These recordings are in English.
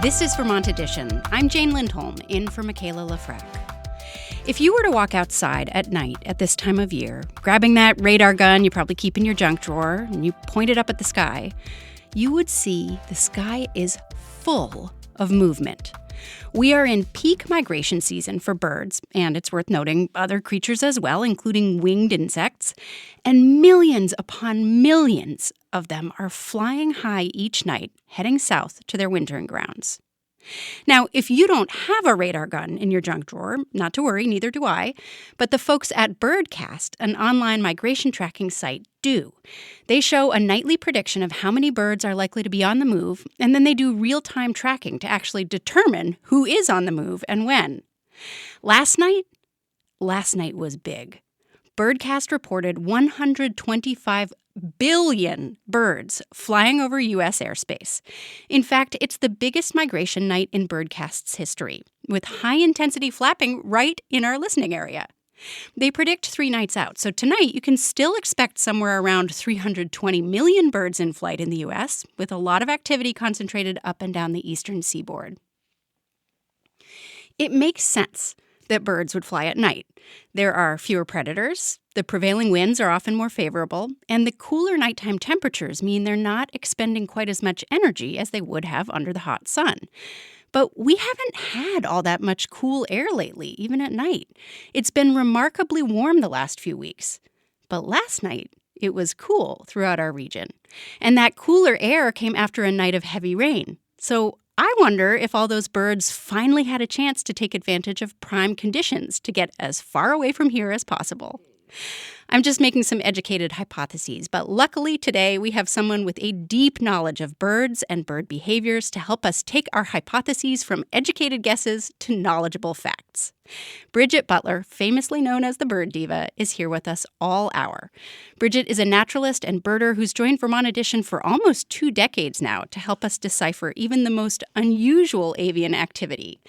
This is Vermont Edition. I'm Jane Lindholm, in for Michaela Lafrac. If you were to walk outside at night at this time of year, grabbing that radar gun you probably keep in your junk drawer, and you point it up at the sky, you would see the sky is full of movement. We are in peak migration season for birds, and it's worth noting other creatures as well, including winged insects, and millions upon millions of them are flying high each night, heading south to their wintering grounds. Now, if you don't have a radar gun in your junk drawer, not to worry, neither do I, but the folks at Birdcast, an online migration tracking site, do. They show a nightly prediction of how many birds are likely to be on the move, and then they do real-time tracking to actually determine who is on the move and when. Last night was big. Birdcast reported 125 billion birds flying over U.S. airspace. In fact, it's the biggest migration night in Birdcast's history, with high-intensity flapping right in our listening area. They predict 3 nights out, so tonight you can still expect somewhere around 320 million birds in flight in the U.S., with a lot of activity concentrated up and down the eastern seaboard. It makes sense that birds would fly at night. There are fewer predators, the prevailing winds are often more favorable, and the cooler nighttime temperatures mean they're not expending quite as much energy as they would have under the hot sun. But we haven't had all that much cool air lately, even at night. It's been remarkably warm the last few weeks. But last night, it was cool throughout our region. And that cooler air came after a night of heavy rain. So I wonder if all those birds finally had a chance to take advantage of prime conditions to get as far away from here as possible. I'm just making some educated hypotheses, but luckily today we have someone with a deep knowledge of birds and bird behaviors to help us take our hypotheses from educated guesses to knowledgeable facts. Bridget Butler, famously known as the Bird Diva, is here with us all hour. Bridget is a naturalist and birder who's joined Vermont Edition for almost 2 decades now to help us decipher even the most unusual avian activity.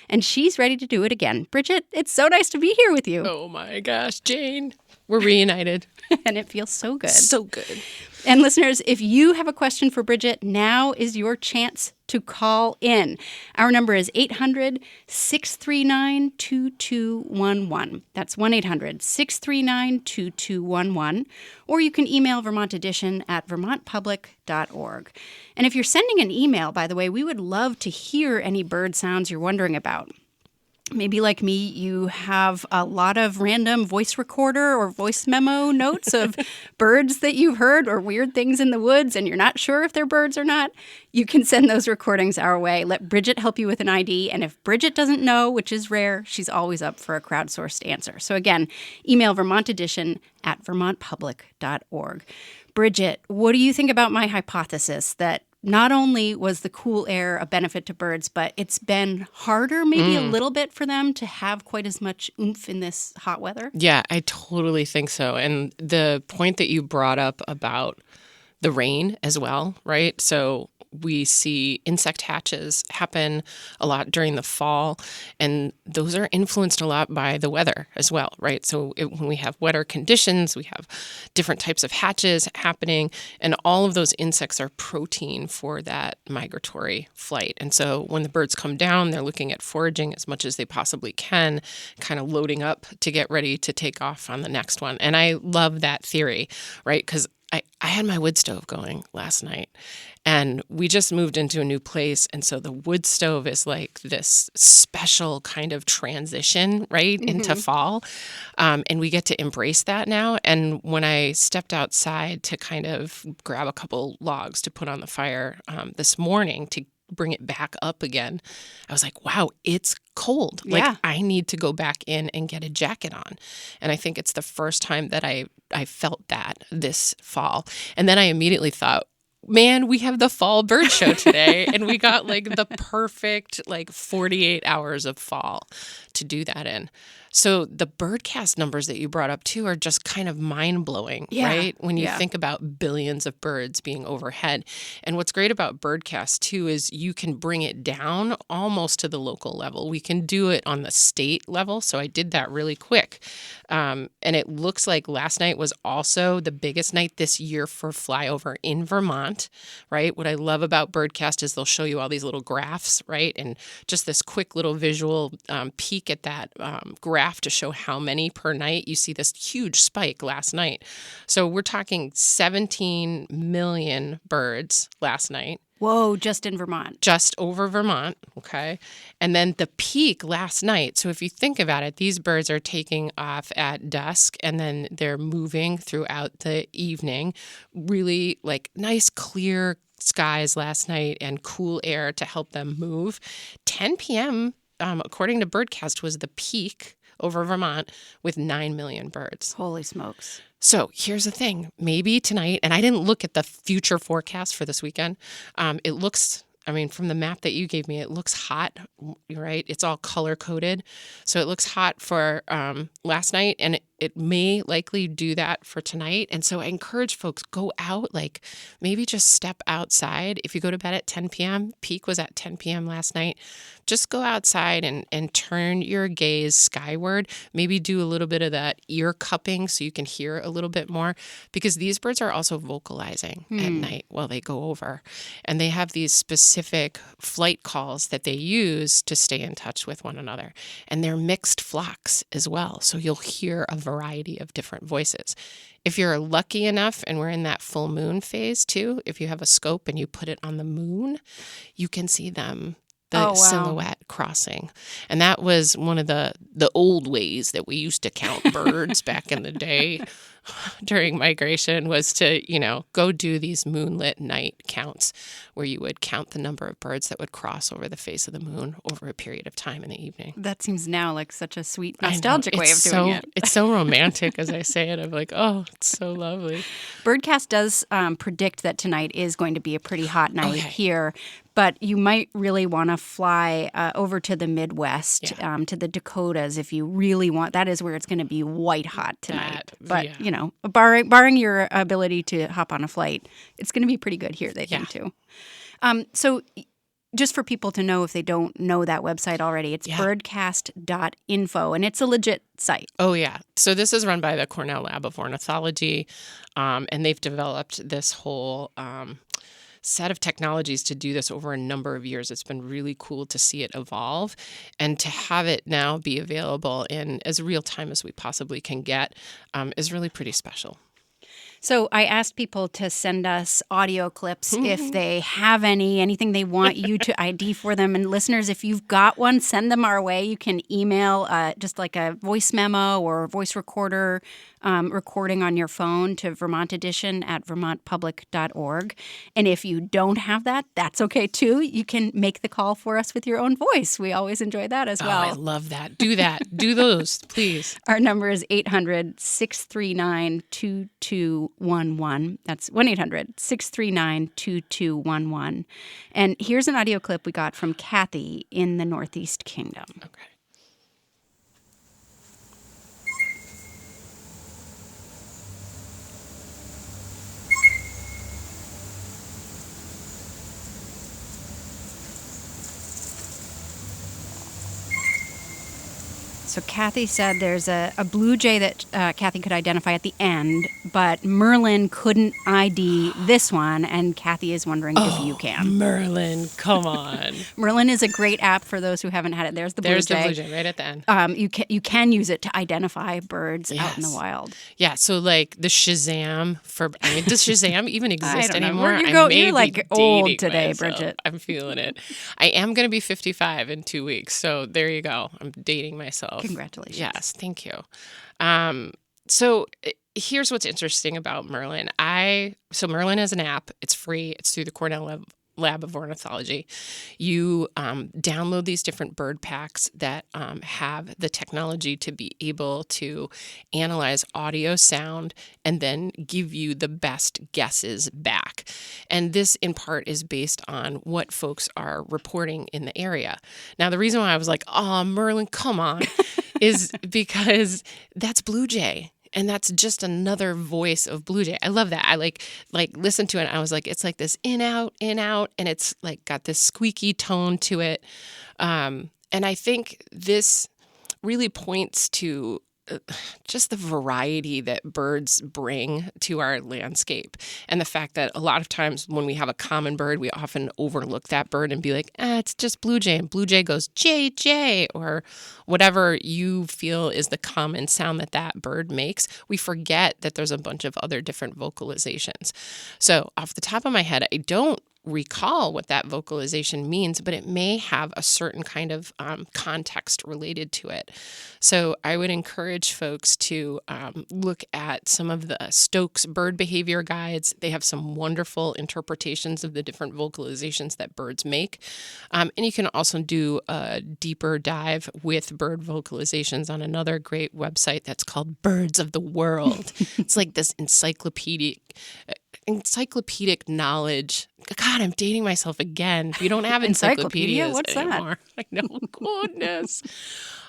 And she's ready to do it again. Bridget, it's so nice to be here with you. Oh my gosh, Jane. We're reunited. And it feels so good. So good. And listeners, if you have a question for Bridget, now is your chance to call in. Our number is 800-639-2211. That's 1-800-639-2211. Or you can email Vermont Edition at vermontpublic.org. And if you're sending an email, by the way, we would love to hear any bird sounds you're wondering about. Maybe like me, you have a lot of random voice recorder or voice memo notes of birds that you've heard or weird things in the woods and you're not sure if they're birds or not. You can send those recordings our way. Let Bridget help you with an ID. And if Bridget doesn't know, which is rare, she's always up for a crowdsourced answer. So again, email Vermont Edition at vermontpublic.org. Bridget, what do you think about my hypothesis that not only was the cool air a benefit to birds, but it's been harder maybe a little bit for them to have quite as much oomph in this hot weather? Yeah, I totally think so. And the point that you brought up about the rain as well, right? So we see insect hatches happen a lot during the fall, and those are influenced a lot by the weather as well, right? So when we have wetter conditions, we have different types of hatches happening, and all of those insects are protein for that migratory flight. And so when the birds come down, they're looking at foraging as much as they possibly can, kind of loading up to get ready to take off on the next one. And I love that theory, right? Because I had my wood stove going last night, and we just moved into a new place. And so the wood stove is like this special kind of transition, right, into fall. And we get to embrace that now. And when I stepped outside to kind of grab a couple logs to put on the fire this morning to bring it back up again, I was like, wow, it's cold. Yeah. Like, I need to go back in and get a jacket on. And I think it's the first time that I felt that this fall. And then I immediately thought, man, we have the fall bird show today. And we got like the perfect 48 hours of fall to do that in. So the Birdcast numbers that you brought up too are just kind of mind-blowing, right? When you think about billions of birds being overhead. And what's great about Birdcast too is you can bring it down almost to the local level. We can do it on the state level. So I did that really quick. And it looks like last night was also the biggest night this year for flyover in Vermont. Vermont, right? What I love about Birdcast is they'll show you all these little graphs, right? And just this quick little visual peek at that graph to show how many per night. You see this huge spike last night. So we're talking 17 million birds last night. Whoa, just in Vermont. Just over Vermont, okay? And then the peak last night, so if you think about it, these birds are taking off at dusk and then they're moving throughout the evening. Really like nice clear skies last night and cool air to help them move. 10 p.m., according to Birdcast, was the peak over Vermont with 9 million birds. Holy smokes. So here's the thing. Maybe tonight, and I didn't look at the future forecast for this weekend. It looks, from the map that you gave me, it looks hot, right? It's all color coded. So it looks hot for last night, and it may likely do that for tonight. And so I encourage folks, go out, like maybe just step outside. If you go to bed at 10 p.m., peak was at 10 p.m. last night, just go outside and turn your gaze skyward. Maybe do a little bit of that ear cupping so you can hear a little bit more, because these birds are also vocalizing at night while they go over. And they have these specific flight calls that they use to stay in touch with one another. And they're mixed flocks as well. So you'll hear a variety of different voices. If you're lucky enough, and we're in that full moon phase too, if you have a scope and you put it on the moon, you can see them, silhouette crossing. And that was one of the old ways that we used to count birds back in the day during migration, was to, go do these moonlit night counts where you would count the number of birds that would cross over the face of the moon over a period of time in the evening. That seems now like such a sweet, nostalgic way of doing it. It's so romantic as I say it. I'm like, oh, it's so lovely. Birdcast does predict that tonight is going to be a pretty hot night here. But you might really want to fly over to the Midwest, to the Dakotas, if you really want. That is where it's going to be white hot tonight. Barring your ability to hop on a flight, it's going to be pretty good here, they think, too. So just for people to know, if they don't know that website already, it's birdcast.info, and it's a legit site. Oh, yeah. So this is run by the Cornell Lab of Ornithology, and they've developed this whole set of technologies to do this over a number of years. It's been really cool to see it evolve, and to have it now be available in as real time as we possibly can get is really pretty special. So I asked people to send us audio clips if they have anything they want you to ID for them. And listeners, if you've got one, send them our way. You can email just like a voice memo or voice recorder recording on your phone to vermontedition@vermontpublic.org. And if you don't have that, that's okay too. You can make the call for us with your own voice. We always enjoy that as well. Oh, I love that. Do that. Do those, please. Our number is 800-639-2211. That's 1-800-639-2211. And here's an audio clip we got from Kathy in the Northeast Kingdom. Okay. So Kathy said there's a blue jay that Kathy could identify at the end, but Merlin couldn't ID this one, and Kathy is wondering if you can. Merlin, come on. Merlin is a great app for those who haven't had it. There's the blue jay. There's the blue jay right at the end. You can use it to identify birds out in the wild. Yeah, so like the Shazam does Shazam even exist anymore? You're like old today, myself. Bridget. I'm feeling it. I am going to be 55 in 2 weeks, so there you go. I'm dating myself. Congratulations. Yes, thank you. So here's what's interesting about Merlin. So Merlin is an app. It's free. It's through the Cornell Lab of Ornithology. You download these different bird packs that have the technology to be able to analyze audio, sound, and then give you the best guesses back. And this, in part, is based on what folks are reporting in the area. Now, the reason why I was like, oh, Merlin, come on, is because that's blue jay. And that's just another voice of blue jay. I love that. I like listened to it. And I was like, it's like this in, out, and it's like got this squeaky tone to it. And I think this really points to just the variety that birds bring to our landscape. And the fact that a lot of times when we have a common bird, we often overlook that bird and be like, it's just blue jay. And blue jay goes, jay, jay, or whatever you feel is the common sound that that bird makes. We forget that there's a bunch of other different vocalizations. So off the top of my head, I don't recall what that vocalization means, but it may have a certain kind of context related to it. So I would encourage folks to look at some of the Stokes bird behavior guides. They have some wonderful interpretations of the different vocalizations that birds make. And you can also do a deeper dive with bird vocalizations on another great website that's called Birds of the World. It's like this encyclopedic knowledge. God, I'm dating myself again. We don't have encyclopedias What's anymore. That? I know, goodness.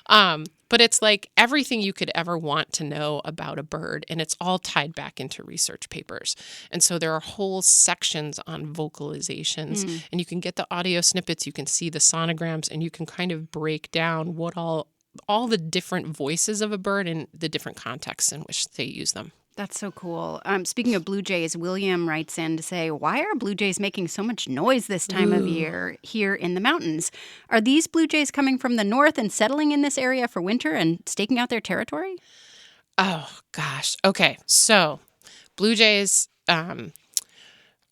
But it's like everything you could ever want to know about a bird, and it's all tied back into research papers. And so there are whole sections on vocalizations, and you can get the audio snippets, you can see the sonograms, and you can kind of break down what all the different voices of a bird and the different contexts in which they use them. That's so cool. Speaking of blue jays, William writes in to say, why are blue jays making so much noise this time of year here in the mountains? Are these blue jays coming from the north and settling in this area for winter and staking out their territory? Oh, gosh. Okay. So blue jays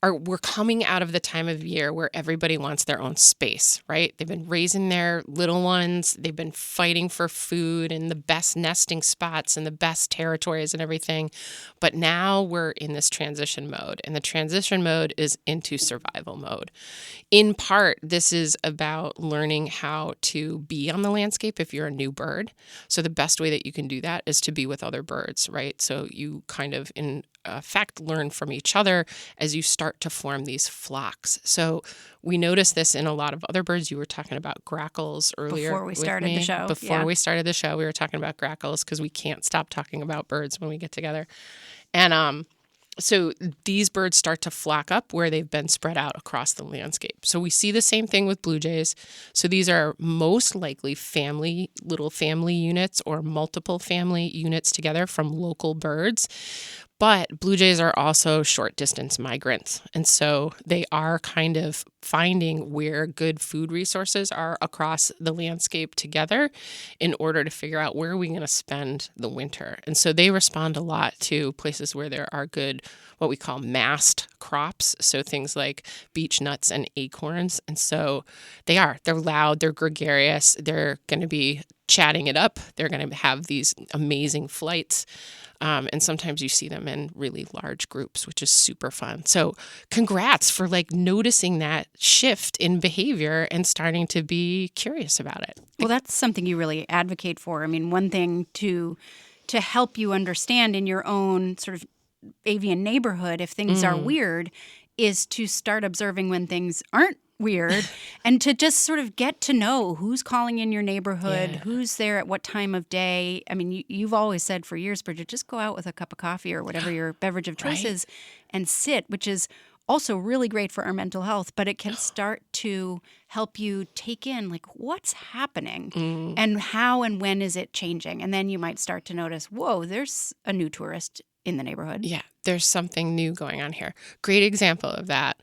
we're coming out of the time of year where everybody wants their own space, right? They've been raising their little ones. They've been fighting for food and the best nesting spots and the best territories and everything. But now we're in this transition mode, and the transition mode is into survival mode. In part, this is about learning how to be on the landscape if you're a new bird. So the best way that you can do that is to be with other birds, right? So you kind of, in effect, learn from each other as you start to form these flocks. So we notice this in a lot of other birds. You were talking about grackles earlier. Before we started the show. Before we started the show, we were talking about grackles because we can't stop talking about birds when we get together. And so these birds start to flock up where they've been spread out across the landscape. So we see the same thing with blue jays. So these are most likely little family units or multiple family units together from local birds. But blue jays are also short distance migrants. And so they are kind of finding where good food resources are across the landscape together in order to figure out where are we going to spend the winter. And so they respond a lot to places where there are good, what we call mast crops. So things like beech nuts and acorns. And so they're loud, they're gregarious, they're going to be chatting it up. They're going to have these amazing flights. And sometimes you see them in really large groups, which is super fun. So congrats for noticing that shift in behavior and starting to be curious about it. Well, that's something you really advocate for. I mean, one thing to help you understand in your own sort of avian neighborhood, if things are weird, is to start observing when things aren't weird and to just sort of get to know who's calling in your neighborhood, who's there at what time of day. I mean, you've always said for years, Bridget, just go out with a cup of coffee or whatever your beverage of choice is and sit, which is also really great for our mental health, but it can start to help you take in what's happening and how and when is it changing. And then you might start to notice, whoa, there's a new tourist in the neighborhood. Yeah, there's something new going on here. Great example of that.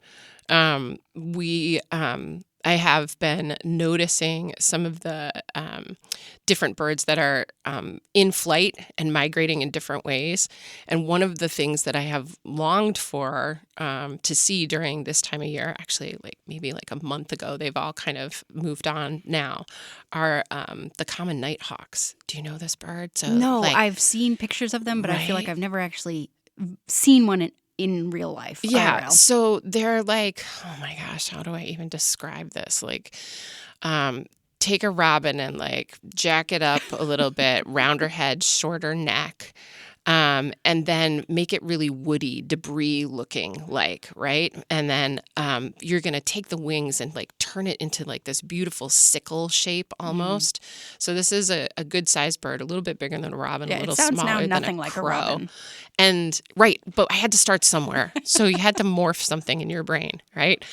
I have been noticing some of the different birds that are in flight and migrating in different ways. And one of the things that I have longed for to see during this time of year, actually maybe a month ago, they've all kind of moved on now, are the common nighthawks. Do you know this bird? So, no, I've seen pictures of them, but I feel like I've never actually seen one in real life. Yeah. IRL. So they're oh my gosh, how do I even describe this? Take a robin and jack it up a little bit, rounder head, shorter neck, and then make it really woody, debris looking right? And then you're going to take the wings and turn it into this beautiful sickle shape almost. So this is a good sized bird, a little bit bigger than a robin, a little smaller than a crow. It sounds now nothing like a robin. And right, but I had to start somewhere. So you had to morph something in your brain, right?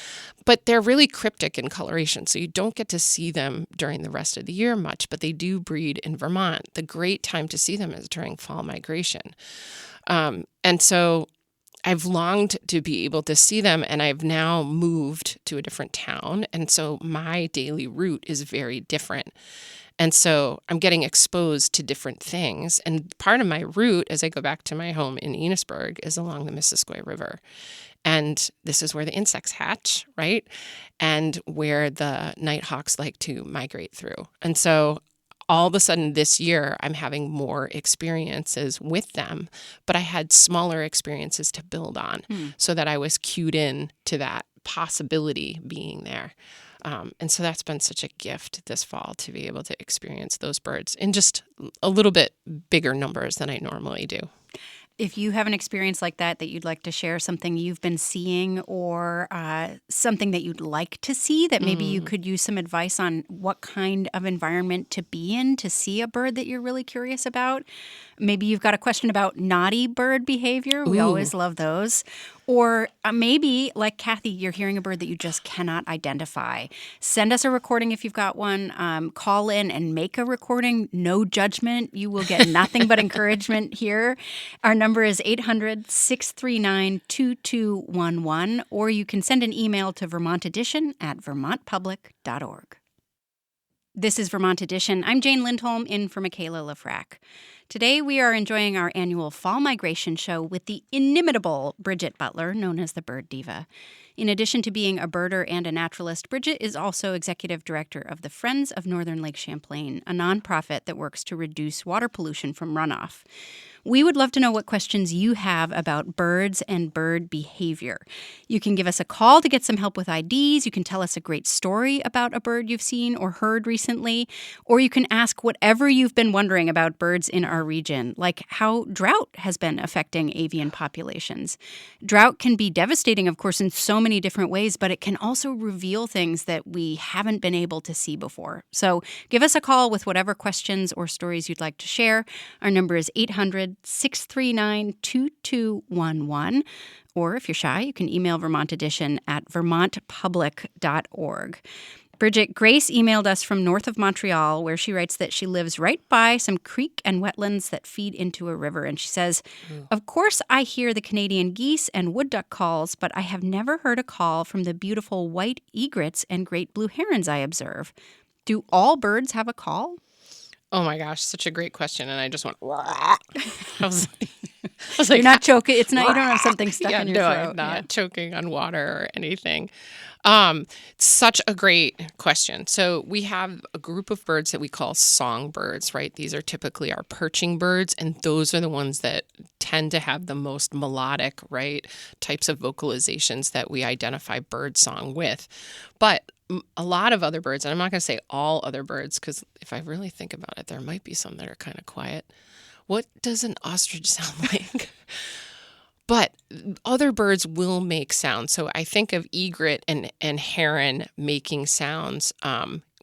But they're really cryptic in coloration, so you don't get to see them during the rest of the year much, but they do breed in Vermont. The great time to see them is during fall migration. And so I've longed to be able to see them, and I've now moved to a different town. And so my daily route is very different. And so I'm getting exposed to different things. And part of my route as I go back to my home in Enosburg is along the Missisquoi River. And this is where the insects hatch, right? And where the nighthawks like to migrate through. And so all of a sudden this year, I'm having more experiences with them, but I had smaller experiences to build on so that I was cued in to that possibility being there. And so that's been such a gift this fall to be able to experience those birds in just a little bit bigger numbers than I normally do. If you have an experience like that you'd like to share, something you've been seeing or something that you'd like to see, that maybe you could use some advice on what kind of environment to be in to see a bird that you're really curious about. Maybe you've got a question about naughty bird behavior. We always love those. Or maybe, like Kathy, you're hearing a bird that you just cannot identify. Send us a recording if you've got one. Call in and make a recording. No judgment. You will get nothing but encouragement here. Our number is 800-639-2211, or you can send an email to vermontedition@vermontpublic.org. This is Vermont Edition. I'm Jane Lindholm, in for Michaela Lafrac. Today we are enjoying our annual fall migration show with the inimitable Bridget Butler, known as the Bird Diva. In addition to being a birder and a naturalist, Bridget is also executive director of the Friends of Northern Lake Champlain, a nonprofit that works to reduce water pollution from runoff. We would love to know what questions you have about birds and bird behavior. You can give us a call to get some help with IDs. You can tell us a great story about a bird you've seen or heard recently. Or you can ask whatever you've been wondering about birds in our region, like how drought has been affecting avian populations. Drought can be devastating, of course, in so many different ways, but it can also reveal things that we haven't been able to see before. So give us a call with whatever questions or stories you'd like to share. Our number is 800-639-2211. Or if you're shy, you can email Vermont Edition at vermontpublic.org. Bridget, Grace emailed us from north of Montreal, where she writes that she lives right by some creek and wetlands that feed into a river. And she says, Of course, I hear the Canadian geese and wood duck calls, but I have never heard a call from the beautiful white egrets and great blue herons I observe. Do all birds have a call? Oh my gosh, such a great question. And I just went, I was like, you're not choking. It's not, you don't have something stuck in your throat. I'm not choking on water or anything. Such a great question. So we have a group of birds that we call songbirds, right? These are typically our perching birds, and those are the ones that tend to have the most melodic, right, types of vocalizations that we identify bird song with. But a lot of other birds, and I'm not going to say all other birds, because if I really think about it, there might be some that are kind of quiet. What does an ostrich sound like? But other birds will make sounds. So I think of egret and heron making sounds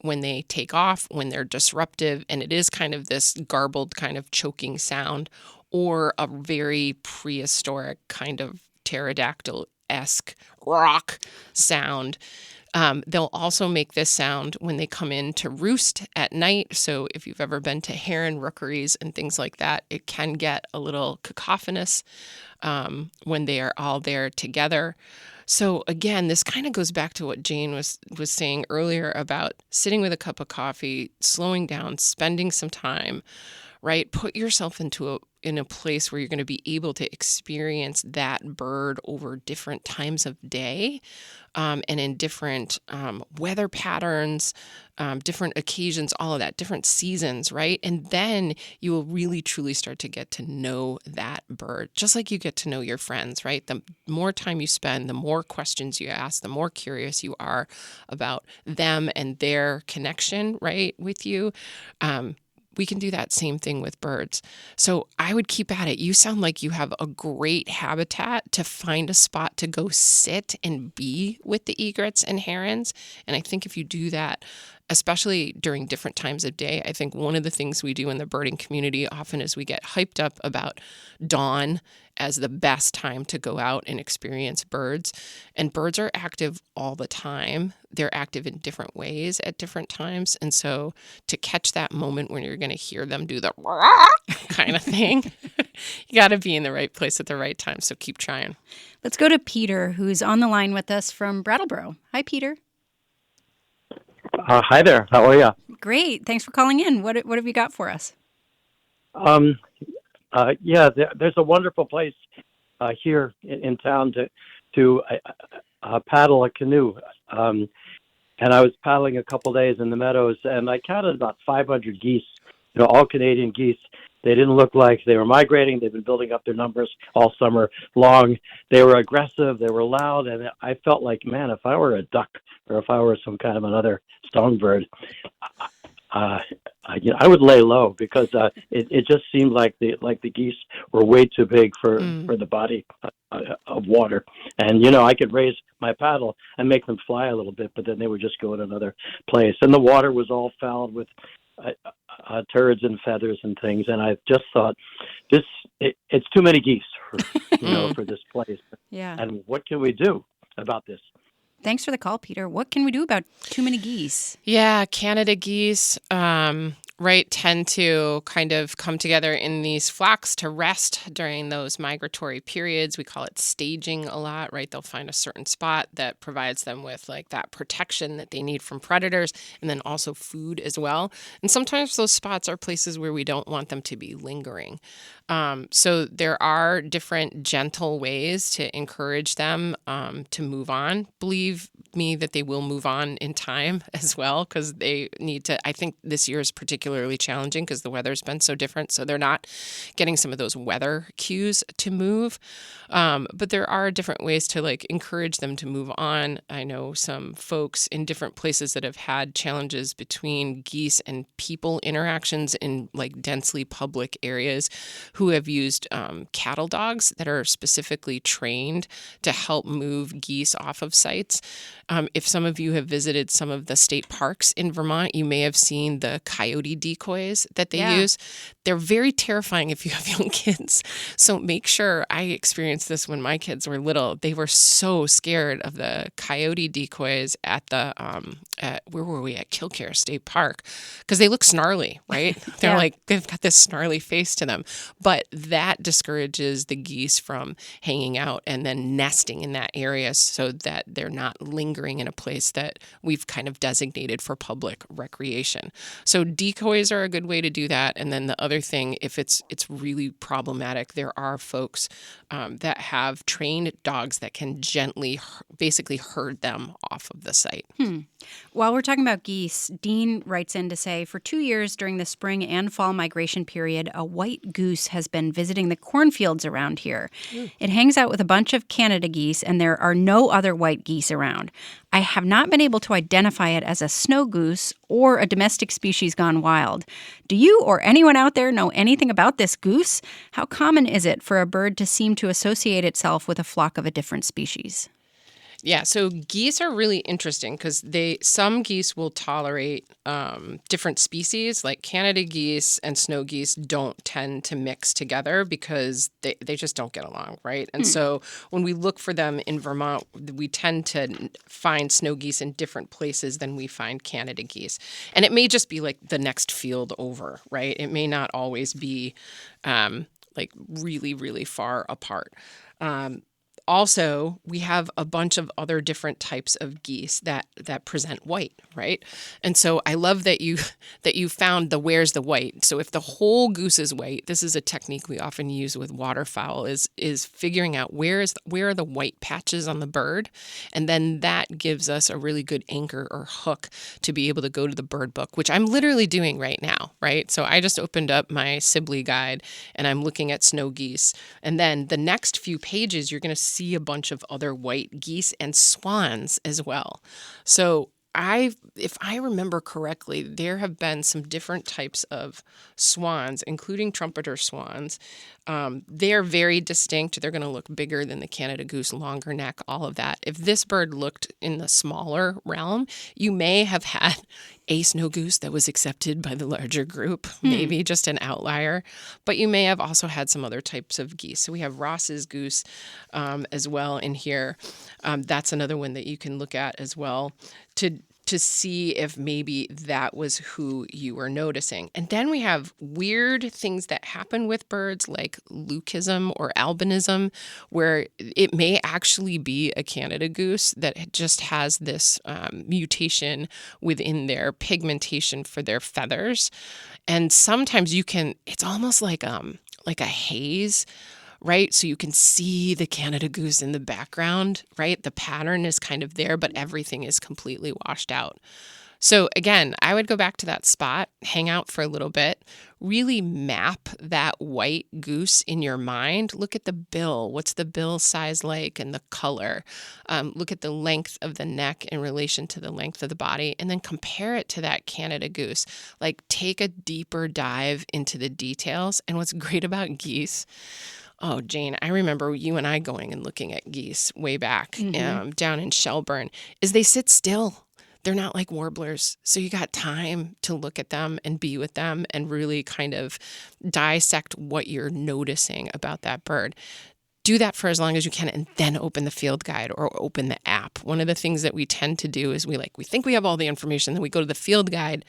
when they take off, when they're disruptive, and it is kind of this garbled kind of choking sound, or a very prehistoric kind of pterodactyl-esque rock sound. They'll also make this sound when they come in to roost at night. So if you've ever been to heron rookeries and things like that, it can get a little cacophonous when they are all there together. So again, this kind of goes back to what Jane was saying earlier about sitting with a cup of coffee, slowing down, spending some time, right? Put yourself in a place where you're going to be able to experience that bird over different times of day, and in different weather patterns, different occasions, all of that, different seasons, right? And then you will really, truly start to get to know that bird, just like you get to know your friends, right? The more time you spend, the more questions you ask, the more curious you are about them and their connection, right, with you. We can do that same thing with birds. So I would keep at it. You sound like you have a great habitat to find a spot to go sit and be with the egrets and herons. And I think if you do that, especially during different times of day, I think one of the things we do in the birding community often is we get hyped up about dawn as the best time to go out and experience birds. And birds are active all the time. They're active in different ways at different times. And so to catch that moment when you're going to hear them do the kind of thing, you got to be in the right place at the right time. So keep trying. Let's go to Peter, who's on the line with us from Brattleboro. Hi, Peter. Hi there. How are you? Great. Thanks for calling in. What have you got for us? There's a wonderful place here in town to paddle a canoe. And I was paddling a couple days in the meadows, and I counted about 500 geese, all Canadian geese. They didn't look like they were migrating. They've been building up their numbers all summer long. They were aggressive. They were loud. And I felt like, man, if I were a duck or if I were some kind of another songbird, I would lay low because it just seemed like the geese were way too big for the body of water. And, I could raise my paddle and make them fly a little bit, but then they would just go in another place. And the water was all fouled with turds and feathers and things. And I just thought, it's too many geese for this place. Yeah. And what can we do about this? Thanks for the call, Peter. What can we do about too many geese? Yeah, Canada geese, tend to kind of come together in these flocks to rest during those migratory periods. We call it staging a lot, right? They'll find a certain spot that provides them with like that protection that they need from predators and then also food as well. And sometimes those spots are places where we don't want them to be lingering. So there are different gentle ways to encourage them to move on. Believe me that they will move on in time as well, because they need to. I think this year is particularly challenging because the weather's been so different. So they're not getting some of those weather cues to move. But there are different ways to encourage them to move on. I know some folks in different places that have had challenges between geese and people interactions in densely public areas who have used cattle dogs that are specifically trained to help move geese off of sites. If some of you have visited some of the state parks in Vermont, you may have seen the coyote decoys that they use. They're very terrifying if you have young kids. So make sure, I experienced this when my kids were little. They were so scared of the coyote decoys at the, where were we, at Kilcare State Park? Because they look snarly, right? They're they've got this snarly face to them. But that discourages the geese from hanging out and then nesting in that area so that they're not lingering in a place that we've kind of designated for public recreation. So decoys are a good way to do that. And then the other thing, if it's really problematic, there are folks that have trained dogs that can gently basically herd them off of the site. While we're talking about geese, Dean writes in to say, for 2 years during the spring and fall migration period, a white goose has been visiting the cornfields around here. It hangs out with a bunch of Canada geese, and there are no other white geese around. I have not been able to identify it as a snow goose or a domestic species gone wild. Do you or anyone out there know anything about this goose? How common is it for a bird to seem to associate itself with a flock of a different species? Yeah, so geese are really interesting because some geese will tolerate different species, like Canada geese and snow geese don't tend to mix together because they just don't get along, right? And so when we look for them in Vermont, we tend to find snow geese in different places than we find Canada geese. And it may just be like the next field over, right? It may not always be really, really far apart. Also, we have a bunch of other different types of geese that present white, right? And so I love that you found the where's the white. So if the whole goose is white, this is a technique we often use with waterfowl is figuring out where are the white patches on the bird, and then that gives us a really good anchor or hook to be able to go to the bird book, which I'm literally doing right now, right? So I just opened up my Sibley guide and I'm looking at snow geese, and then the next few pages you're going to see a bunch of other white geese and swans as well. So if I remember correctly, there have been some different types of swans, including trumpeter swans. They're very distinct. They're going to look bigger than the Canada goose, longer neck, all of that. If this bird looked in the smaller realm, you may have had a snow goose that was accepted by the larger group, maybe just an outlier, but you may have also had some other types of geese. So we have Ross's goose as well in here. That's another one that you can look at as well to see if maybe that was who you were noticing. And then we have weird things that happen with birds like leucism or albinism, where it may actually be a Canada goose that just has this mutation within their pigmentation for their feathers. And sometimes it's almost like a haze, right? So you can see the Canada goose in the background, right? The pattern is kind of there, but everything is completely washed out. So again, I would go back to that spot, hang out for a little bit, really map that white goose in your mind. Look at the bill. What's the bill size like and the color? Look at the length of the neck in relation to the length of the body, and then compare it to that Canada goose. Like, take a deeper dive into the details. And what's great about geese, oh, Jane, I remember you and I going and looking at geese way back down in Shelburne, is they sit still. They're not like warblers. So you got time to look at them and be with them and really kind of dissect what you're noticing about that bird. Do that for as long as you can, and then open the field guide or open the app. One of the things that we tend to do is we think we have all the information, then we go to the field guide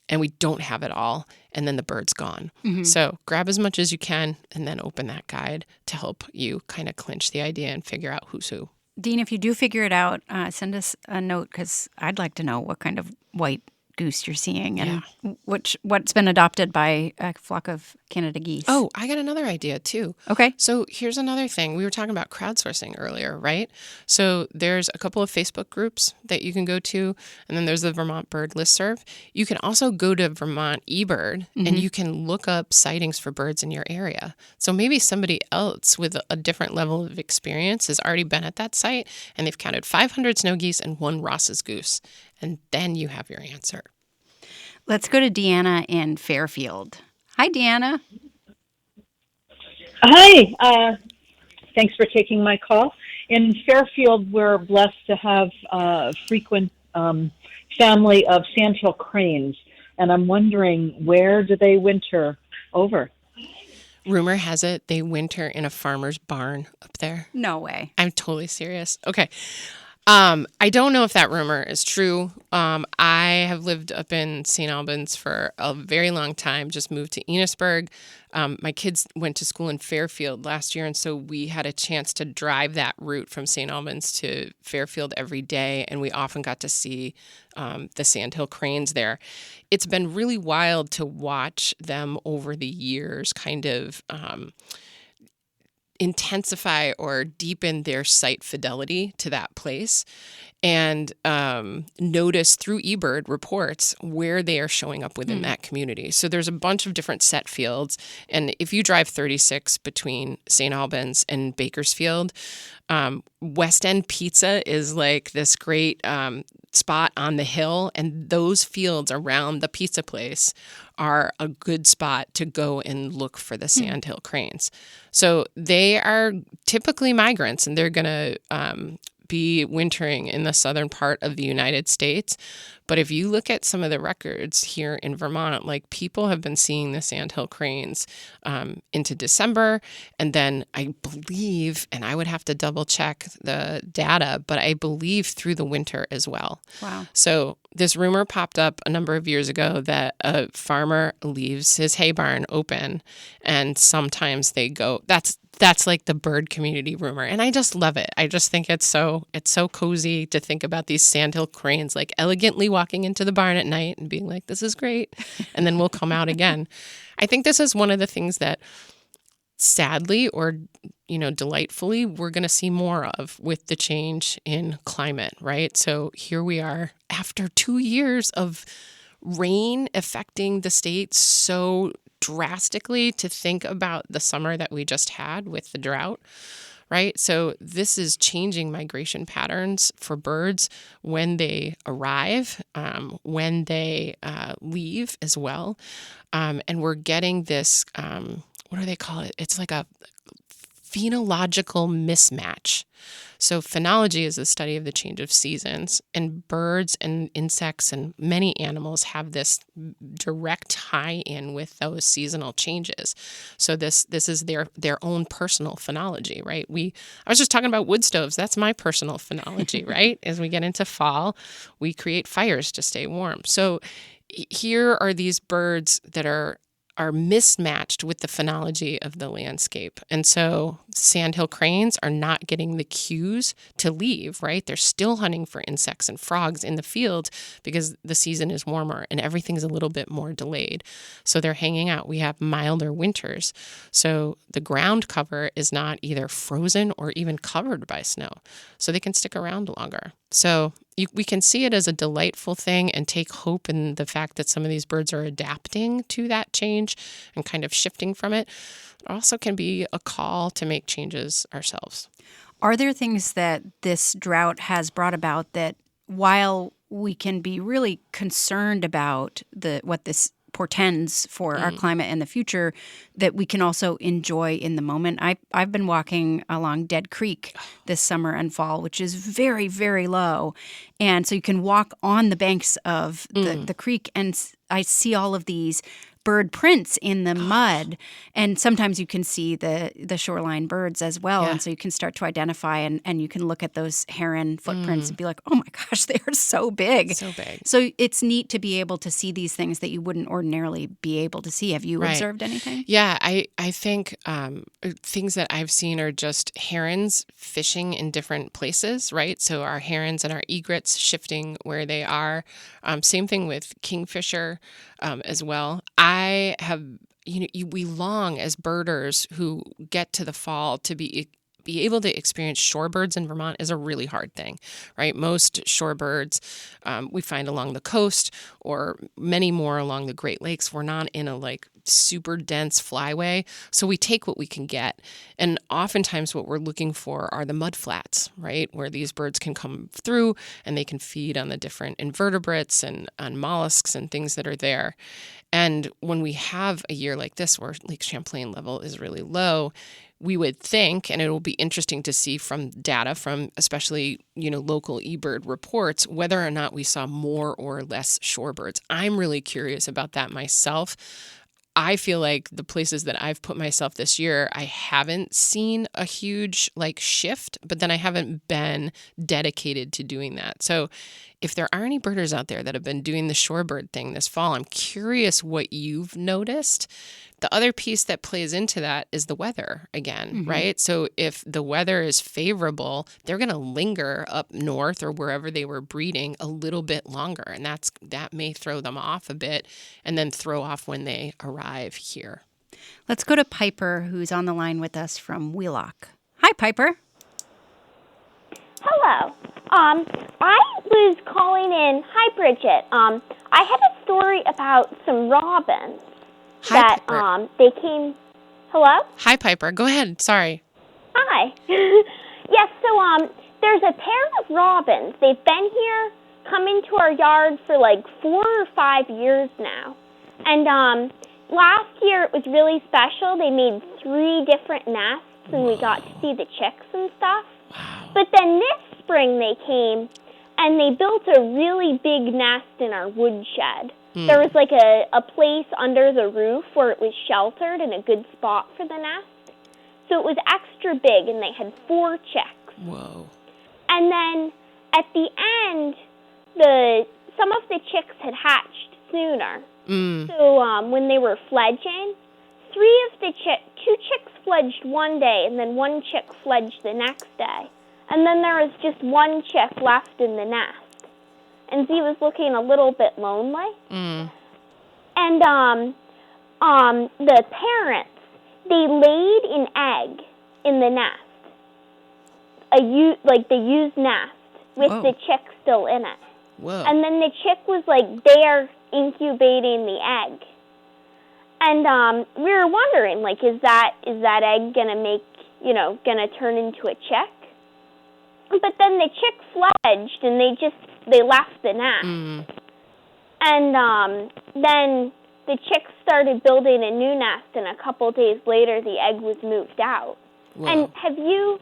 and we don't have it all, and then the bird's gone. So grab as much as you can and then open that guide to help you kind of clinch the idea and figure out who's who. Dean, if you do figure it out, send us a note, because I'd like to know what kind of white goose you're seeing and what's been adopted by a flock of Canada geese. Oh, I got another idea too. Okay. So here's another thing. We were talking about crowdsourcing earlier, right? So there's a couple of Facebook groups that you can go to, and then there's the Vermont Bird Listserv. You can also go to Vermont eBird, and you can look up sightings for birds in your area. So maybe somebody else with a different level of experience has already been at that site, and they've counted 500 snow geese and 1 Ross's goose. And then you have your answer. Let's go to Deanna in Fairfield. Hi, Deanna. Hi. Thanks for taking my call. In Fairfield, we're blessed to have a frequent family of sandhill cranes, and I'm wondering, where do they winter over? Rumor has it they winter in a farmer's barn up there. No way. I'm totally serious. Okay. I don't know if that rumor is true. I have lived up in St. Albans for a very long time, just moved to Enosburg. My kids went to school in Fairfield last year, and so we had a chance to drive that route from St. Albans to Fairfield every day, and we often got to see the sandhill cranes there. It's been really wild to watch them over the years kind of intensify or deepen their site fidelity to that place, and notice through eBird reports where they are showing up within that community. So there's a bunch of different set fields, and if you drive 36 between St. Albans and Bakersfield, West End Pizza is like this great spot on the hill, and those fields around the pizza place are a good spot to go and look for the sandhill cranes. So they are typically migrants, and they're going to be wintering in the southern part of the United States. But if you look at some of the records here in Vermont, like, people have been seeing the sandhill cranes into December. And then I believe, and I would have to double check the data, but I believe through the winter as well. Wow. So this rumor popped up a number of years ago that a farmer leaves his hay barn open, and sometimes they go, that's like the bird community rumor. And I just love it. I just think it's so cozy to think about these sandhill cranes like elegantly walking into the barn at night and being like, this is great. And then we'll come out again. I think this is one of the things that sadly or, delightfully, we're going to see more of with the change in climate, right? So here we are after 2 years of rain affecting the state so drastically. To think about the summer that we just had with the drought, right? So this is changing migration patterns for birds when they arrive, when they leave as well. And we're getting this, what do they call it? It's like a phenological mismatch. So phenology is the study of the change of seasons, and birds and insects and many animals have this direct tie-in with those seasonal changes. So this is their own personal phenology, right? I was just talking about wood stoves. That's my personal phenology, right? As we get into fall, we create fires to stay warm. So here are these birds that are mismatched with the phenology of the landscape. And so sandhill cranes are not getting the cues to leave, right? They're still hunting for insects and frogs in the field because the season is warmer and everything's a little bit more delayed. So they're hanging out. We have milder winters. So the ground cover is not either frozen or even covered by snow. So they can stick around longer. So we can see it as a delightful thing and take hope in the fact that some of these birds are adapting to that change and kind of shifting from it. It also can be a call to make changes ourselves. Are there things that this drought has brought about that, while we can be really concerned about what this portends for our climate in the future, that we can also enjoy in the moment? I've been walking along Dead Creek this summer and fall, which is very, very low. And so you can walk on the banks of the creek, and I see all of these bird prints in the mud, and sometimes you can see the shoreline birds as well. Yeah. And so you can start to identify, and you can look at those heron footprints and be like, oh my gosh, they are so big. So big. So it's neat to be able to see these things that you wouldn't ordinarily be able to see. Have you observed anything? Yeah, I think things that I've seen are just herons fishing in different places, right? So our herons and our egrets shifting where they are. Same thing with kingfisher as well. I have, we long as birders who get to the fall to be able to experience shorebirds in Vermont is a really hard thing, right? Most shorebirds we find along the coast, or many more along the Great Lakes. We're not in a super dense flyway, so we take what we can get. And oftentimes what we're looking for are the mud flats, right? Where these birds can come through and they can feed on the different invertebrates and on mollusks and things that are there. And when we have a year like this where Lake Champlain level is really low, we would think, and it will be interesting to see from data from especially, local eBird reports, whether or not we saw more or less shorebirds. I'm really curious about that myself. I feel like the places that I've put myself this year, I haven't seen a huge shift, but then I haven't been dedicated to doing that. So if there are any birders out there that have been doing the shorebird thing this fall, I'm curious what you've noticed. The other piece that plays into that is the weather again, right? So if the weather is favorable, they're going to linger up north or wherever they were breeding a little bit longer. And that may throw them off a bit and then throw off when they arrive here. Let's go to Piper, who's on the line with us from Wheelock. Hi, Piper. Hello. I was calling in. Hi, Bridget. I had a story about some robins. Hi, Piper. They came. Hello? Hi, Piper. Go ahead. Sorry. Hi. Yes, so there's a pair of robins. They've been here, coming to our yard for 4 or 5 years now. And last year it was really special. They made 3 different nests, and we got to see the chicks and stuff. Wow. But then this spring they came, and they built a really big nest in our woodshed. There was a place under the roof where it was sheltered and a good spot for the nest. So it was extra big, and they had 4 chicks. Whoa. And then at the end, some of the chicks had hatched sooner. So when they were fledging, 2 chicks fledged one day, and then 1 chick fledged the next day. And then there was just 1 chick left in the nest. And she was looking a little bit lonely. And the parents, they laid an egg in the nest, the used nest with the chick still in it. Whoa. And then the chick was there incubating the egg. And we were wondering, is that egg gonna make gonna turn into a chick. But then the chick fledged, and they left the nest. And then the chick started building a new nest, and a couple days later, the egg was moved out. Whoa. And have you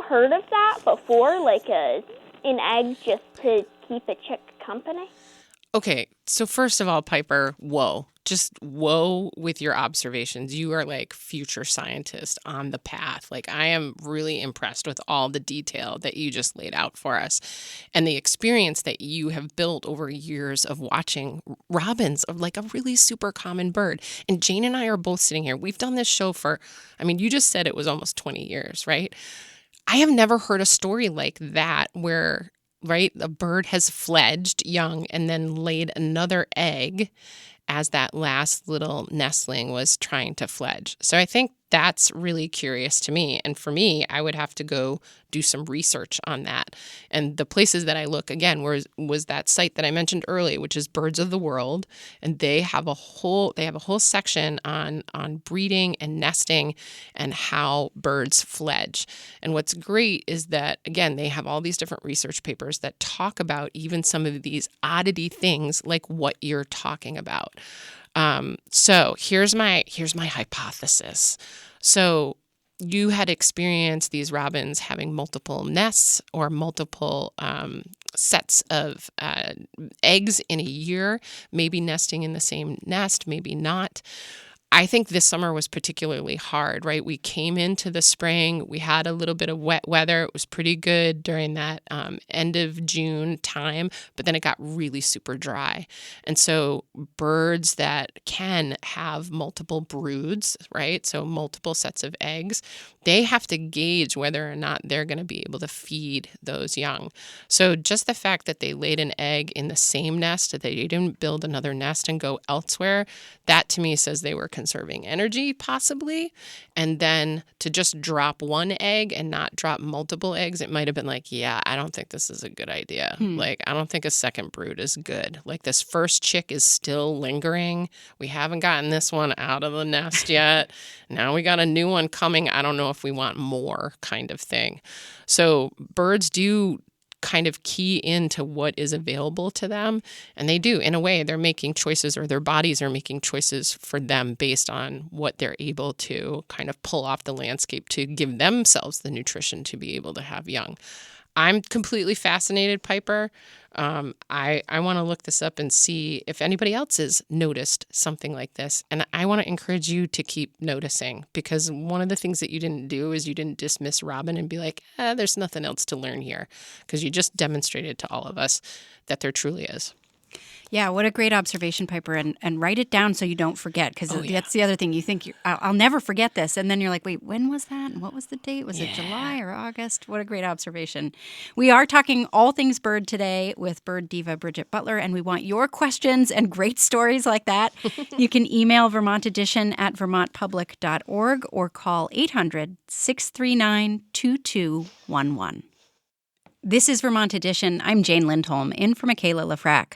heard of that before, like an egg just to keep a chick company? Okay, so first of all, Piper, whoa. Just whoa with your observations. You are like future scientist on the path. Like, I am really impressed with all the detail that you just laid out for us and the experience that you have built over years of watching robins, of like a really super common bird. And Jane and I are both sitting here. We've done this show for, you just said it was almost 20 years, right? I have never heard a story like that where, right, a bird has fledged young and then laid another egg as that last little nestling was trying to fledge. So I think that's really curious to me. And for me, I would have to go do some research on that. And the places that I look, again, was that site that I mentioned earlier, which is Birds of the World. And they have a whole section on breeding and nesting and how birds fledge. And what's great is that, again, they have all these different research papers that talk about even some of these oddity things like what you're talking about. So here's my hypothesis. So you had experienced these robins having multiple nests or multiple sets of eggs in a year, maybe nesting in the same nest, maybe not. I think this summer was particularly hard, right? We came into the spring. We had a little bit of wet weather. It was pretty good during that end of June time, but then it got really super dry. And so birds that can have multiple broods, right? So multiple sets of eggs, they have to gauge whether or not they're going to be able to feed those young. So just the fact that they laid an egg in the same nest, that they didn't build another nest and go elsewhere, that to me says they were conserving energy, possibly. And then to just drop one egg and not drop multiple eggs, it might have been like, yeah, I don't think this is a good idea. Like, I don't think a second brood is good. Like, this first chick is still lingering. We haven't gotten this one out of the nest yet. Now we got a new one coming. I don't know if we want more, kind of thing. So birds do kind of key into what is available to them. And they do, in a way, they're making choices, or their bodies are making choices for them based on what they're able to kind of pull off the landscape to give themselves the nutrition to be able to have young. I'm completely fascinated, Piper. I want to look this up and see if anybody else has noticed something like this. And I want to encourage you to keep noticing, because one of the things that you didn't do is you didn't dismiss Robin and be like, there's nothing else to learn here, because you just demonstrated to all of us that there truly is. Yeah, what a great observation, Piper. And write it down so you don't forget, because that's the other thing. You think, I'll never forget this. And then you're like, wait, when was that? And what was the date? Was it July or August? What a great observation. We are talking all things bird today with bird diva Bridget Butler, and we want your questions and great stories like that. You can email Vermont Edition at vermontpublic.org or call 800-639-2211. This is Vermont Edition. I'm Jane Lindholm, in for Michaela Lafrac.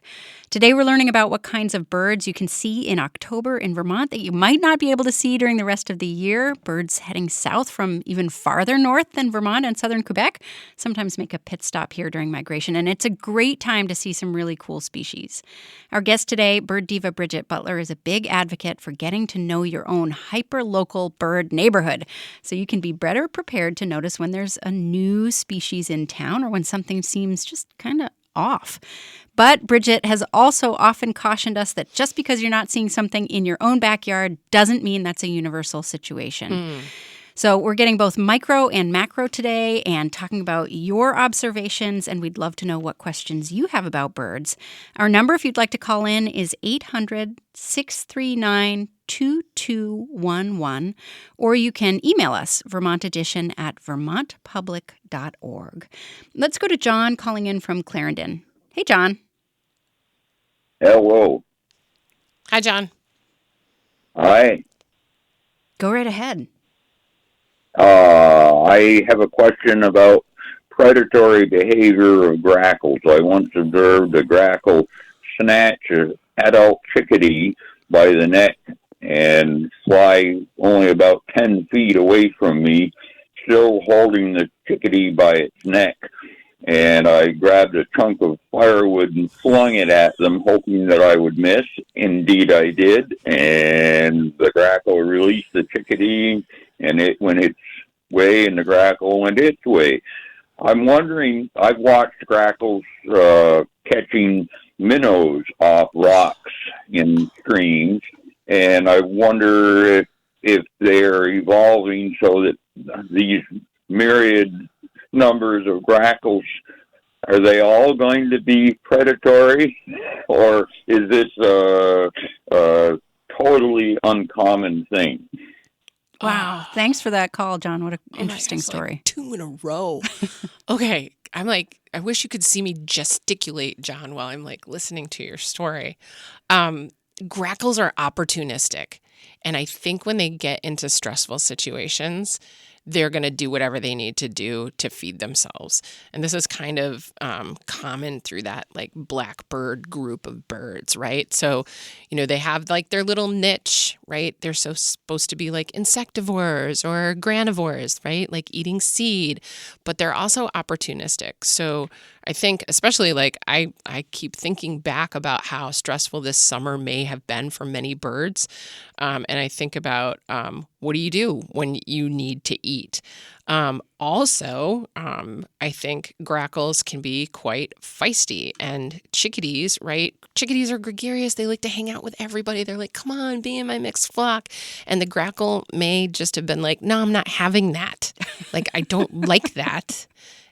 Today we're learning about what kinds of birds you can see in October in Vermont that you might not be able to see during the rest of the year. Birds heading south from even farther north than Vermont and southern Quebec sometimes make a pit stop here during migration, and it's a great time to see some really cool species. Our guest today, bird diva Bridget Butler, is a big advocate for getting to know your own hyper-local bird neighborhood so you can be better prepared to notice when there's a new species in town or when something seems just kind of off. But Bridget has also often cautioned us that just because you're not seeing something in your own backyard doesn't mean that's a universal situation. So we're getting both micro and macro today and talking about your observations, and we'd love to know what questions you have about birds. Our number, if you'd like to call in, is 800-639-2211, or you can email us, vermontedition@vermontpublic.org. Let's go to John calling in from Clarendon. Hey, John. Hello. Hi, John. Hi. Go right ahead. I have a question about predatory behavior of grackles. I once observed a grackle snatch an adult chickadee by the neck and fly only about 10 feet away from me still holding the chickadee by its neck. And I grabbed a chunk of firewood and flung it at them, hoping that I would miss. Indeed, I did. And the grackle released the chickadee, and it went its way, and the grackle went its way. I'm wondering, I've watched grackles catching minnows off rocks in streams, and I wonder if they're evolving so that these myriad numbers of grackles, are they all going to be predatory, or is this a totally uncommon thing? Wow. Thanks for that call, John. What an interesting story. Like 2 in a row. Okay. I'm like, I wish you could see me gesticulate, John, while I'm like listening to your story. Grackles are opportunistic. And I think when they get into stressful situations, they're going to do whatever they need to do to feed themselves. And this is kind of common through that like blackbird group of birds, right? So, they have like their little niche, right? They're supposed to be like insectivores or granivores, right? Like eating seed, but they're also opportunistic. So I think especially like I keep thinking back about how stressful this summer may have been for many birds. And I think about what do you do when you need to eat? Also, I think grackles can be quite feisty, and chickadees, right? Chickadees are gregarious. They like to hang out with everybody. They're like, come on, be in my mixed flock. And the grackle may just have been like, no, I'm not having that. Like, I don't like that.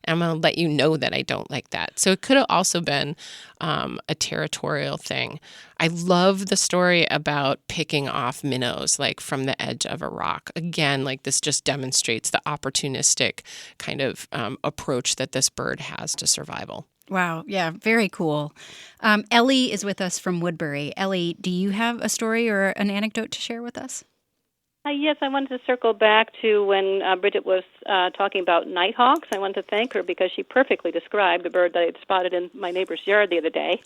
I'm going to let you know that I don't like that. So it could have also been a territorial thing. I love the story about picking off minnows, like from the edge of a rock. Again, like this just demonstrates the opportunistic kind of approach that this bird has to survival. Wow. Yeah. Very cool. Ellie is with us from Woodbury. Ellie, do you have a story or an anecdote to share with us? Yes, I wanted to circle back to when Bridget was talking about nighthawks. I wanted to thank her because she perfectly described a bird that I had spotted in my neighbor's yard the other day.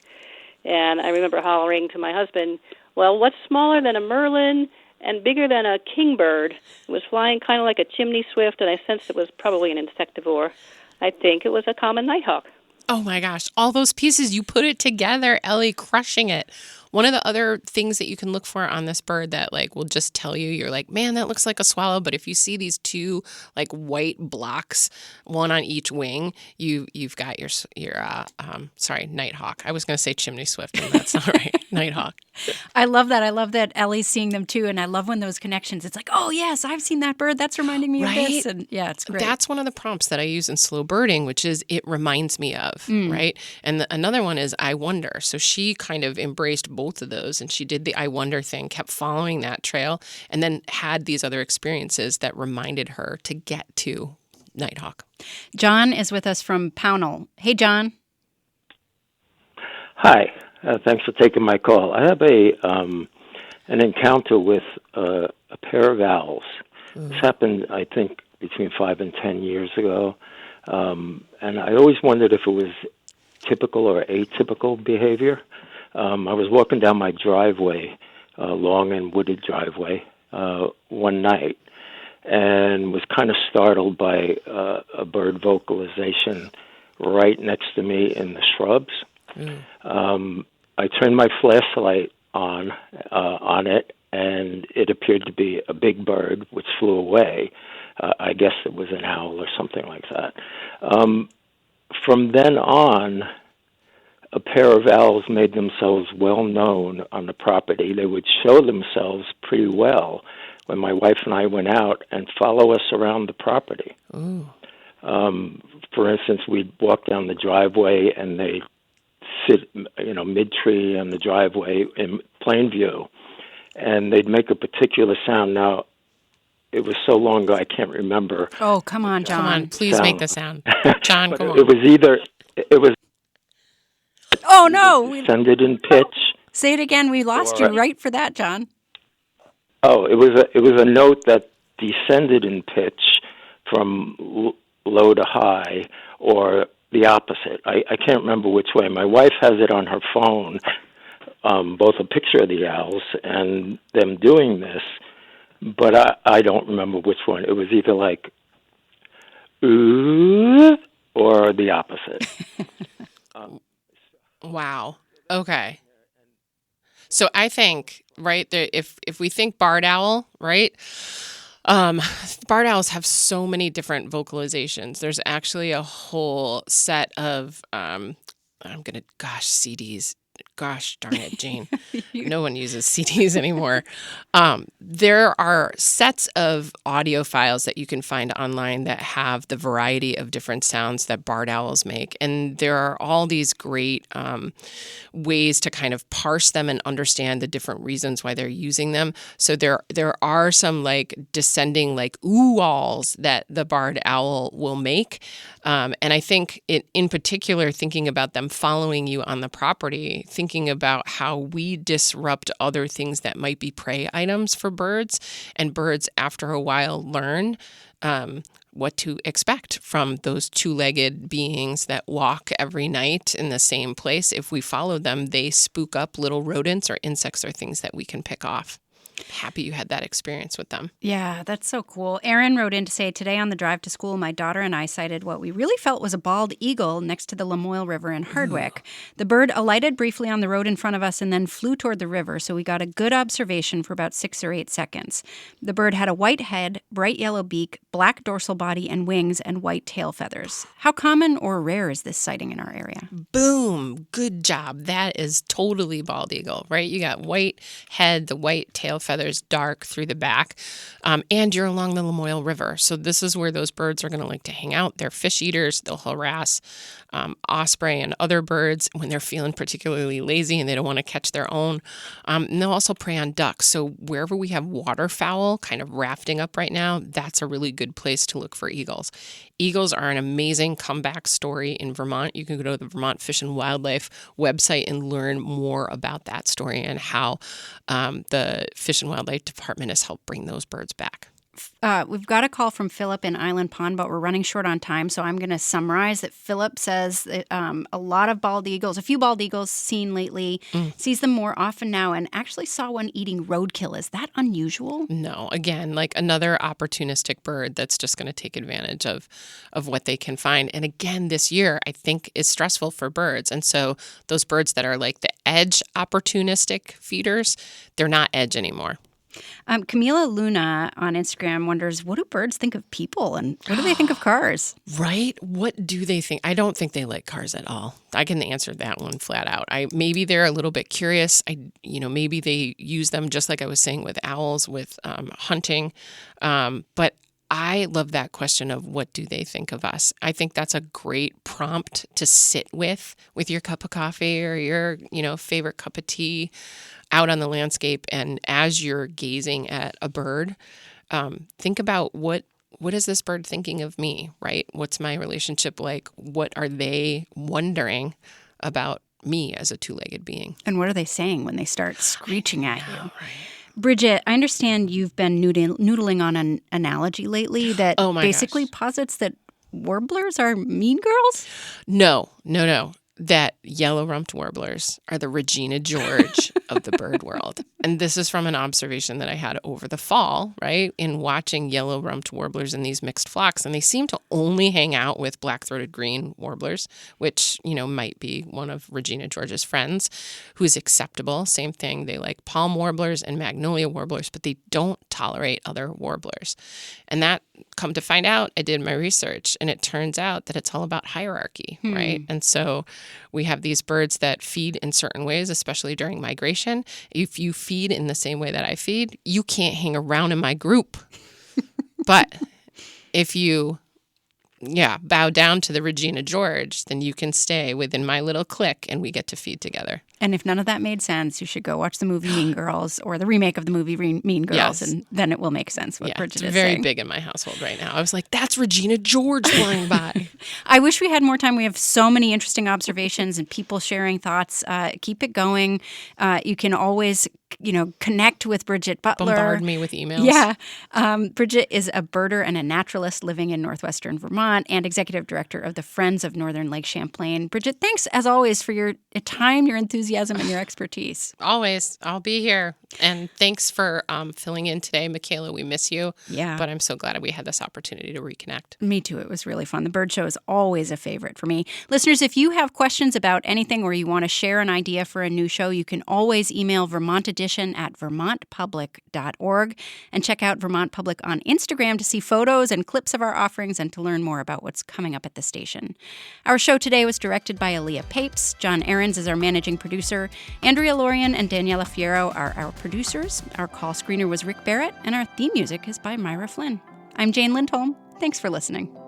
And I remember hollering to my husband, well, what's smaller than a merlin and bigger than a kingbird? It was flying kind of like a chimney swift, and I sensed it was probably an insectivore. I think it was a common nighthawk. Oh my gosh, all those pieces, you put it together, Ellie, crushing it. One of the other things that you can look for on this bird that like will just tell you, you're like, man, that looks like a swallow. But if you see these two like white blocks, one on each wing, you've got your nighthawk. I was going to say chimney swift, and that's not right. Nighthawk. I love that. I love that Ellie's seeing them too. And I love when those connections, it's like, oh yes, I've seen that bird. That's reminding me of this. And yeah, it's great. That's one of the prompts that I use in slow birding, which is it reminds me of, right? And another one is I wonder. So she kind of embraced both of those, and she did the I wonder thing, kept following that trail, and then had these other experiences that reminded her to get to nighthawk. John is with us from Pownell. Hey, John. Hi. Thanks for taking my call. I have an encounter with a pair of owls. This happened, I think, between 5 and 10 years ago, and I always wondered if it was typical or atypical behavior. I was walking down my driveway, long and wooded driveway, one night, and was kind of startled by a bird vocalization right next to me in the shrubs. I turned my flashlight on it, and it appeared to be a big bird, which flew away. I guess it was an owl or something like that. From then on, a pair of owls made themselves well known on the property. They would show themselves pretty well when my wife and I went out and follow us around the property. For instance, we'd walk down the driveway and they'd sit, mid-tree on the driveway in plain view, and they'd make a particular sound. Now, it was so long ago I can't remember. Oh, come on, John. Come on, please make the sound. John, come on. It was Oh, no. descended in pitch. Say it again. We lost you right for that, John. Oh, it was a note that descended in pitch from low to high, or the opposite. I can't remember which way. My wife has it on her phone, both a picture of the owls and them doing this, but I don't remember which one. It was either like ooh, or the opposite. Wow. Okay. So I think, right, if we think barred owl, right, barred owls have so many different vocalizations. There's actually a whole set of, CDs. Gosh darn it, Jane. No one uses CDs anymore. There are sets of audio files that you can find online that have the variety of different sounds that barred owls make. And there are all these great ways to kind of parse them and understand the different reasons why they're using them. So there are some like descending like ooh-alls that the barred owl will make. And I think in particular, thinking about them following you on the property, thinking about how we disrupt other things that might be prey items for birds, and birds after a while learn what to expect from those two-legged beings that walk every night in the same place. If we follow them, they spook up little rodents or insects or things that we can pick off. Happy you had that experience with them. Yeah, that's so cool. Erin wrote in to say, today on the drive to school, my daughter and I sighted what we really felt was a bald eagle next to the Lamoille River in Hardwick. The bird alighted briefly on the road in front of us and then flew toward the river, so we got a good observation for about 6 or 8 seconds. The bird had a white head, bright yellow beak, black dorsal body and wings, and white tail feathers. How common or rare is this sighting in our area? Boom. Good job. That is totally bald eagle, right? You got white head, the white tail feathers dark through the back, and you're along the Lamoille River. So this is where those birds are going to like to hang out. They're fish eaters. They'll harass osprey and other birds when they're feeling particularly lazy and they don't want to catch their own. And they'll also prey on ducks. So wherever we have waterfowl kind of rafting up right now, that's a really good place to look for eagles. Eagles are an amazing comeback story in Vermont. You can go to the Vermont Fish and Wildlife website and learn more about that story and how the Fish and Wildlife Department has helped bring those birds back. We've got a call from Philip in Island Pond, but we're running short on time, so I'm going to summarize that Philip says that a lot of bald eagles, a few bald eagles seen lately, sees them more often now, and actually saw one eating roadkill. Is that unusual? No. Again, like another opportunistic bird that's just going to take advantage of what they can find. And again, this year, I think is stressful for birds. And so those birds that are like the edge opportunistic feeders, they're not edge anymore. Camila Luna on Instagram wonders, what do birds think of people and what do they think of cars? Right? What do they think? I don't think they like cars at all. I can answer that one flat out. Maybe they're a little bit curious. Maybe they use them just like I was saying with owls, with hunting. But I love that question of what do they think of us? I think that's a great prompt to sit with your cup of coffee or your, favorite cup of tea out on the landscape. And as you're gazing at a bird, think about what is this bird thinking of me, right? What's my relationship like? What are they wondering about me as a two-legged being? And what are they saying when they start screeching at you? Right. Bridget, I understand you've been noodling on an analogy lately that basically posits that warblers are mean girls? No. That yellow-rumped warblers are the Regina George of the bird world. And this is from an observation that I had over the fall, right, in watching yellow-rumped warblers in these mixed flocks. And they seem to only hang out with black-throated green warblers, which, might be one of Regina George's friends, who's acceptable. Same thing. They like palm warblers and magnolia warblers, but they don't tolerate other warblers. And that, come to find out, I did my research, and it turns out that it's all about hierarchy, right? And so we have these birds that feed in certain ways, especially during migration. If you feed in the same way that I feed, you can't hang around in my group. But if you bow down to the Regina George, then you can stay within my little clique and we get to feed together. And if none of that made sense, you should go watch the movie Mean Girls or the remake of the movie Mean Girls, and then it will make sense what Bridget is saying. It's very big in my household right now. I was like, that's Regina George flying by. I wish we had more time. We have so many interesting observations and people sharing thoughts. Keep it going. You can always connect with Bridget Butler. Bombard me with emails. Yeah. Bridget is a birder and a naturalist living in northwestern Vermont and executive director of the Friends of Northern Lake Champlain. Bridget, thanks as always for your time, your enthusiasm, and your expertise. Always. I'll be here. And thanks for filling in today, Michaela. We miss you. Yeah. But I'm so glad we had this opportunity to reconnect. Me too. It was really fun. The Bird Show is always a favorite for me. Listeners, if you have questions about anything or you want to share an idea for a new show, you can always email Vermont Edition at vermontpublic.org and check out Vermont Public on Instagram to see photos and clips of our offerings and to learn more about what's coming up at the station. Our show today was directed by Aaliyah Papes. John Ahrens is our managing producer. Andrea Lorian and Daniela Fierro are our producers. Our call screener was Rick Barrett, and our theme music is by Myra Flynn. I'm Jane Lindholm. Thanks for listening.